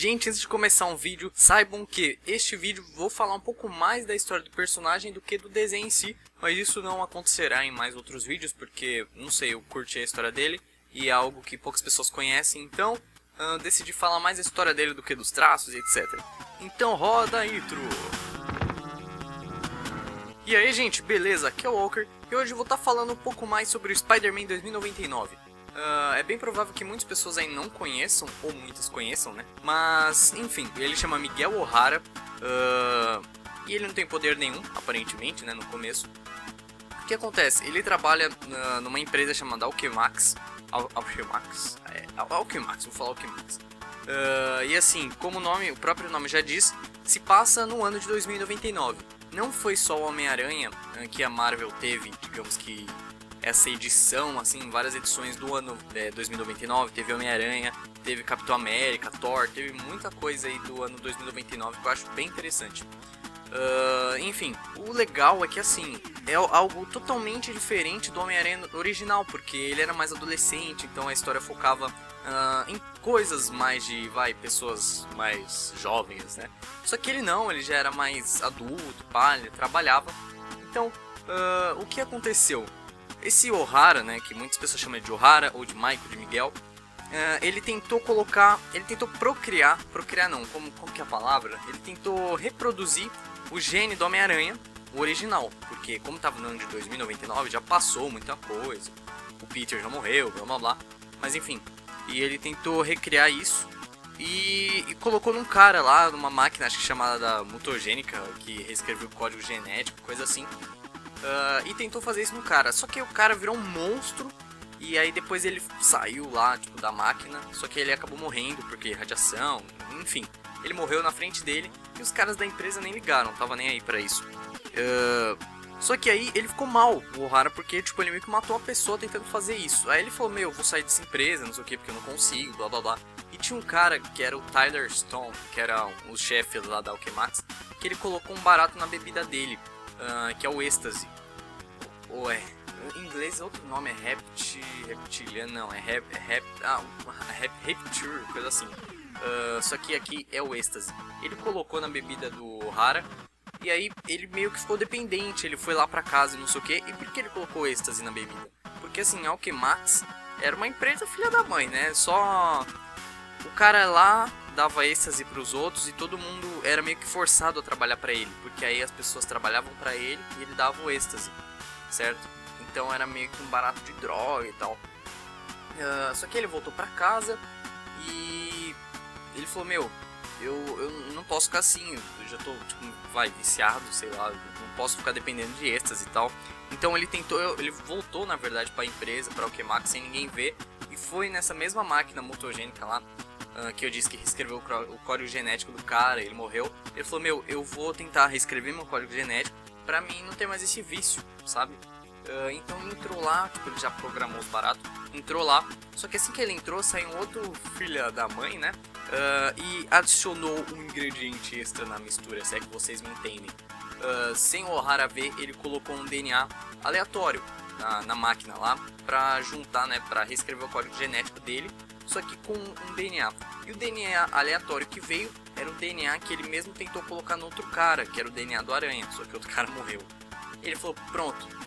Gente, antes de começar um vídeo, saibam que este vídeo vou falar um pouco mais da história do personagem do que do desenho em si, mas isso não acontecerá em mais outros vídeos, porque, não sei, eu curti a história dele e é algo que poucas pessoas conhecem, então decidi falar mais da história dele do que dos traços e etc. Então roda a intro! E aí gente, beleza? Aqui é o Walker e hoje eu vou estar falando um pouco mais sobre o Spider-Man 2099. É bem provável que muitas pessoas aí não conheçam, ou muitas conheçam, né? Mas, enfim, ele chama Miguel O'Hara e ele não tem poder nenhum, aparentemente, né, no começo. O que acontece? Ele trabalha numa empresa chamada Alchemax. Alchemax, vou falar Alchemax. E assim, como o próprio nome já diz, se passa no ano de 2099. Não foi só o Homem-Aranha que a Marvel teve, digamos que essa edição, assim, várias edições do ano 2099, teve Homem-Aranha, teve Capitão América, Thor, teve muita coisa aí do ano 2099 que eu acho bem interessante. Enfim, o legal é que assim, é algo totalmente diferente do Homem-Aranha original, porque ele era mais adolescente, então a história focava em coisas mais de, pessoas mais jovens, né? Só que ele não, ele já era mais adulto, ele trabalhava. Então, o que aconteceu? Esse O'Hara, né, que muitas pessoas chamam de O'Hara ou de Michael, de Miguel, ele tentou procriar não, como que é a palavra? Ele tentou reproduzir o gene do Homem-Aranha, o original, porque como estava no ano de 2099, já passou muita coisa, o Peter já morreu, blá blá blá, mas enfim, e ele tentou recriar isso e colocou num cara lá, numa máquina, acho que chamada da mutagênica, que reescreveu o código genético, coisa assim. E tentou fazer isso no cara, só que o cara virou um monstro. E aí depois ele saiu lá, tipo, da máquina. Só que ele acabou morrendo porque radiação, enfim. Ele morreu na frente dele e os caras da empresa nem ligaram, tava nem aí pra isso. Só que aí ele ficou mal, o O'Hara, porque tipo, ele meio que matou uma pessoa tentando fazer isso. Aí ele falou, eu vou sair dessa empresa, não sei o que, porque eu não consigo, blá blá blá. E tinha um cara que era o Tyler Stone, que era o chefe lá da Alchemax, que ele colocou um barato na bebida dele, que é o êxtase. Ou em inglês outro nome é reptiliano, não, Rapture, coisa assim. Só que aqui é o êxtase. Ele colocou na bebida do O'Hara e aí ele meio que ficou dependente, ele foi lá pra casa e não sei o que. E por que ele colocou êxtase na bebida? Porque assim, a Alchemax era uma empresa filha da mãe, né? Só o cara lá dava êxtase pros outros e todo mundo era meio que forçado a trabalhar pra ele, porque aí as pessoas trabalhavam pra ele e ele dava o êxtase, certo? Então era meio que um barato de droga e tal. Só que ele voltou pra casa e ele falou, eu não posso ficar assim, eu já tô, tipo, viciado, sei lá, não posso ficar dependendo de êxtase e tal. Então ele voltou, na verdade, pra empresa, pra Alchemax, sem ninguém ver, e foi nessa mesma máquina mutagênica lá, que eu disse que reescreveu o código genético do cara, ele morreu. Ele falou, eu vou tentar reescrever meu código genético pra mim não ter mais esse vício, sabe? Então ele entrou lá, tipo, ele já programou os baratos, entrou lá, só que assim que ele entrou, saiu um outro filho da mãe, né? E adicionou um ingrediente extra na mistura, se é que vocês me entendem. Sem o O'Hara ver, ele colocou um DNA aleatório na máquina lá, pra juntar, né, pra reescrever o código genético dele, só que com um DNA. E o DNA aleatório que veio era o DNA que ele mesmo tentou colocar no outro cara, que era o DNA do Aranha, só que o outro cara morreu. Ele falou, pronto.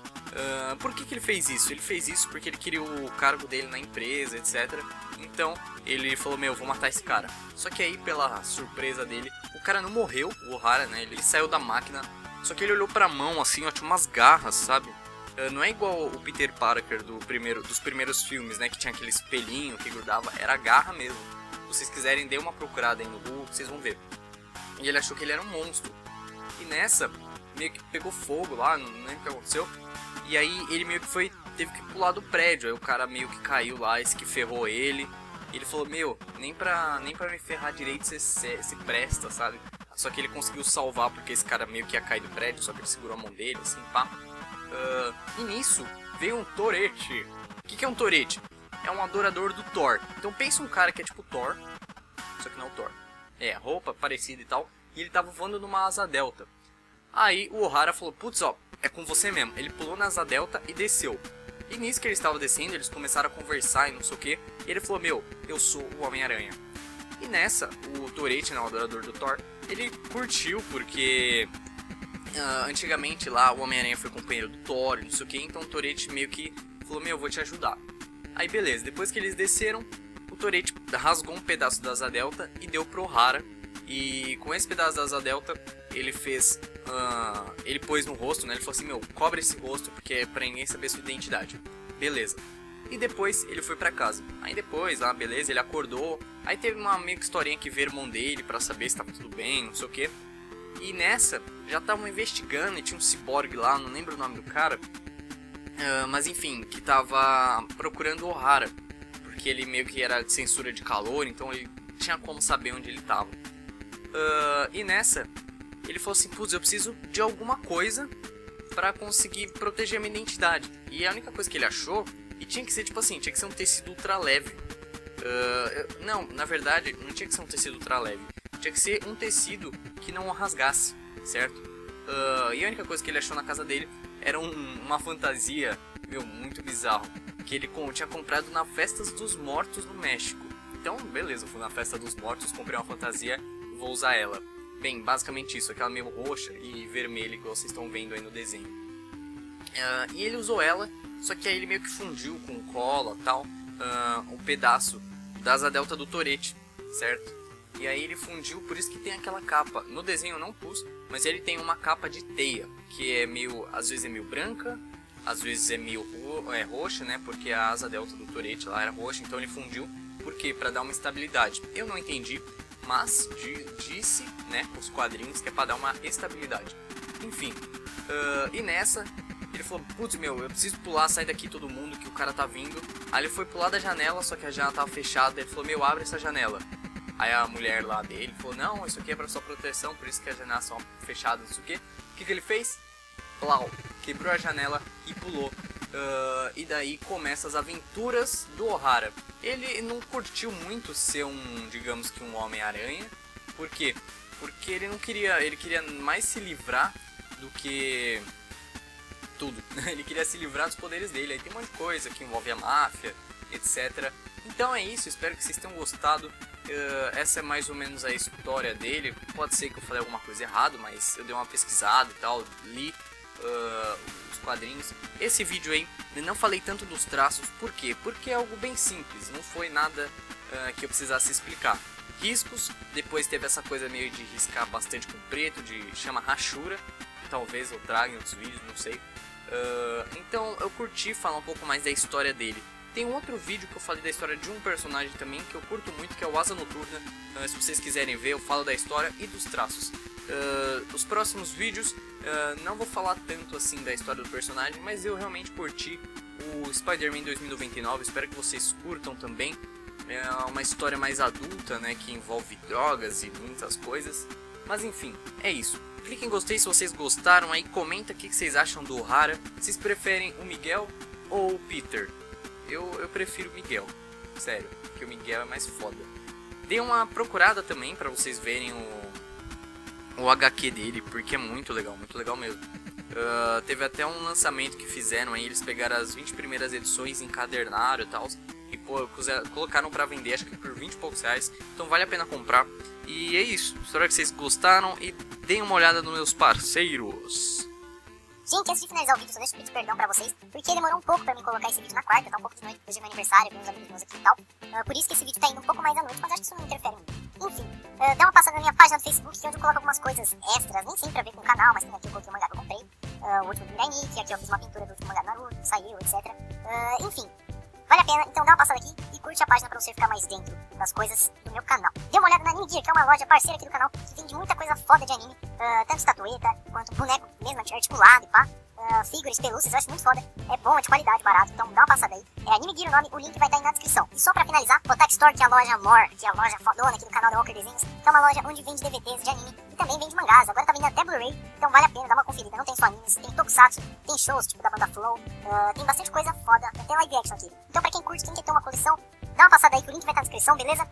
Por que ele fez isso? Ele fez isso porque ele queria o cargo dele na empresa, etc. Então ele falou, vou matar esse cara. Só que aí, pela surpresa dele, o cara não morreu, o O'Hara, né? Ele saiu da máquina, só que ele olhou pra mão assim, ó, tinha umas garras, sabe? Não é igual o Peter Parker dos primeiros filmes, né? Que tinha aquele espelhinho que grudava, era garra mesmo. Se vocês quiserem, dê uma procurada aí no Google, vocês vão ver. E ele achou que ele era um monstro. E nessa, meio que pegou fogo lá, não lembro o que aconteceu. E aí ele meio que teve que pular do prédio, aí o cara meio que caiu lá, esse que ferrou ele. E ele falou, nem pra me ferrar direito você se presta, sabe? Só que ele conseguiu salvar porque esse cara meio que ia cair do prédio, só que ele segurou a mão dele, assim, pá. E nisso veio um torete. O que é um torete? É um adorador do Thor. Então pensa um cara que é tipo Thor, só que não é o Thor. Roupa parecida e tal. E ele tava voando numa asa delta. Aí o O'Hara falou, putz, ó, é com você mesmo. Ele pulou na asa delta e desceu. E nisso que ele estava descendo, eles começaram a conversar e não sei o que. E ele falou, eu sou o Homem-Aranha. E nessa, o Tourette, né, o adorador do Thor, ele curtiu porque antigamente lá o Homem-Aranha foi companheiro do Thor, não sei o que, então o Tourette meio que falou, meu, eu vou te ajudar. Aí beleza, depois que eles desceram, o Tourette rasgou um pedaço da Asa Delta e deu pro O'Hara. E com esse pedaço da Asa Delta, ele fez, ele pôs no rosto, né, ele falou assim, meu, cobre esse rosto porque é pra ninguém saber sua identidade. Beleza. E depois ele foi pra casa. Aí depois, beleza, ele acordou. Aí teve uma meio que historinha que veio o irmão dele pra saber se tava tudo bem, não sei o que. E nessa, já estavam investigando e tinha um ciborgue lá, não lembro o nome do cara. Mas enfim, que tava procurando o O'Hara. Porque ele meio que era de censura de calor, então ele tinha como saber onde ele tava. E nessa, ele falou assim, putz, eu preciso de alguma coisa pra conseguir proteger a minha identidade. E a única coisa que ele achou, e tinha que ser tipo assim, tinha que ser um tecido ultra leve. Não, na verdade, não tinha que ser um tecido ultra leve. Tinha que ser um tecido que não rasgasse, certo? E a única coisa que ele achou na casa dele era uma fantasia, meu, muito bizarro, que ele tinha comprado na Festa dos Mortos no México. Então, beleza, eu fui na Festa dos Mortos, comprei uma fantasia, vou usar ela. Bem, basicamente isso, aquela meio roxa e vermelha que vocês estão vendo aí no desenho. E ele usou ela, só que aí ele meio que fundiu com cola e tal, um pedaço da Asa Delta do Tourette, certo? E aí ele fundiu, por isso que tem aquela capa. No desenho eu não pus, mas ele tem uma capa de teia, que é meio, às vezes é meio branca, às vezes é meio roxa, né? Porque a Asa Delta do Tourette lá era roxa, então ele fundiu. Por quê? Pra dar uma estabilidade. Eu não entendi, mas disse, né, os quadrinhos que é pra dar uma estabilidade. Enfim, e nessa, ele falou, putz, meu, eu preciso pular, sair daqui todo mundo, que o cara tá vindo. Aí ele foi pular da janela, só que a janela tava fechada, ele falou, meu, abre essa janela. Aí a mulher lá dele falou, não, isso aqui é pra sua proteção, por isso que as janelas são fechadas, não sei o quê. O que ele fez? Plau, quebrou a janela e pulou. E daí começa as aventuras do O'Hara. Ele não curtiu muito ser digamos que um Homem-Aranha. Por quê? Porque ele não queria, ele queria mais se livrar do que tudo. Ele queria se livrar dos poderes dele. Aí tem um monte de coisa que envolve a máfia, etc. Então é isso, espero que vocês tenham gostado. Essa é mais ou menos a história dele. Pode ser que eu falei alguma coisa errada, mas eu dei uma pesquisada e tal, li os quadrinhos. Esse vídeo aí, eu não falei tanto dos traços, por quê? Porque é algo bem simples, não foi nada que eu precisasse explicar. Riscos, depois teve essa coisa meio de riscar bastante com preto, chama rachura, talvez eu traga em outros vídeos, não sei. Então eu curti falar um pouco mais da história dele. Tem um outro vídeo que eu falei da história de um personagem também que eu curto muito, que é o Asa Noturna. Se vocês quiserem ver, eu falo da história e dos traços. Os próximos vídeos, não vou falar tanto assim da história do personagem, mas eu realmente curti o Spider-Man 2099, espero que vocês curtam também. É uma história mais adulta, né, que envolve drogas e muitas coisas. Mas enfim, é isso. Clique em gostei se vocês gostaram, aí comenta o que vocês acham do O'Hara. Vocês preferem o Miguel ou o Peter? Eu prefiro o Miguel, sério, porque o Miguel é mais foda. Dê uma procurada também pra vocês verem o HQ dele, porque é muito legal mesmo. Teve até um lançamento que fizeram aí, eles pegaram as 20 primeiras edições, encadernaram e tal, e colocaram pra vender, acho que por 20 e poucos reais, então vale a pena comprar. E é isso, espero que vocês gostaram e deem uma olhada nos meus parceiros. Gente, antes de finalizar o vídeo, só deixa eu pedir perdão pra vocês, porque demorou um pouco pra mim colocar esse vídeo na quarta, tá um pouco de noite, depois do meu aniversário, com uns amigos meus aqui e tal. Por isso que esse vídeo tá indo um pouco mais à noite, mas acho que isso não interfere muito. Enfim, dá uma passada na minha página do Facebook, que é onde eu coloco algumas coisas extras, nem sempre a ver com o canal, mas tem aqui eu coloquei o mangá que eu comprei, o último do Mirai Nikki, aqui eu fiz uma pintura do último mangá do Naruto, saiu, etc. Enfim, vale a pena, então dá uma passada aqui e curte a página pra você ficar mais dentro das coisas do meu canal. Dê uma olhada na Anime Gear, que é uma loja parceira aqui do canal, que vende muita coisa foda de anime, tanto estatueta, quanto boneco mesmo articulado e pá. Figuras, pelúcias, eu acho muito foda. É bom, é de qualidade, barato, então dá uma passada aí. É Anime Gear o nome, o link vai estar aí na descrição. E só pra finalizar, Otaku Store, que é a loja More, que é a loja fodona aqui do canal da Walker Desenhos, que é uma loja onde vende DVDs de anime e também vende mangás. Agora tá vendendo até Blu-ray, então vale a pena dar uma conferida. Não tem só animes, tem tokusatsu, tem shows tipo da banda Flow, tem bastante coisa foda, tem live action aqui. Então pra quem curte, quem quer ter uma coleção, dá uma passada aí que o link vai estar na descrição, beleza?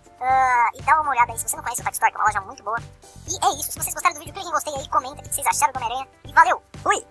E dá uma olhada aí se você não conhece o Otaku Store, que é uma loja muito boa. E é isso, se vocês gostaram do vídeo, clique em gostei aí, comenta o que vocês acharam do Homem-Aranha. E valeu, fui!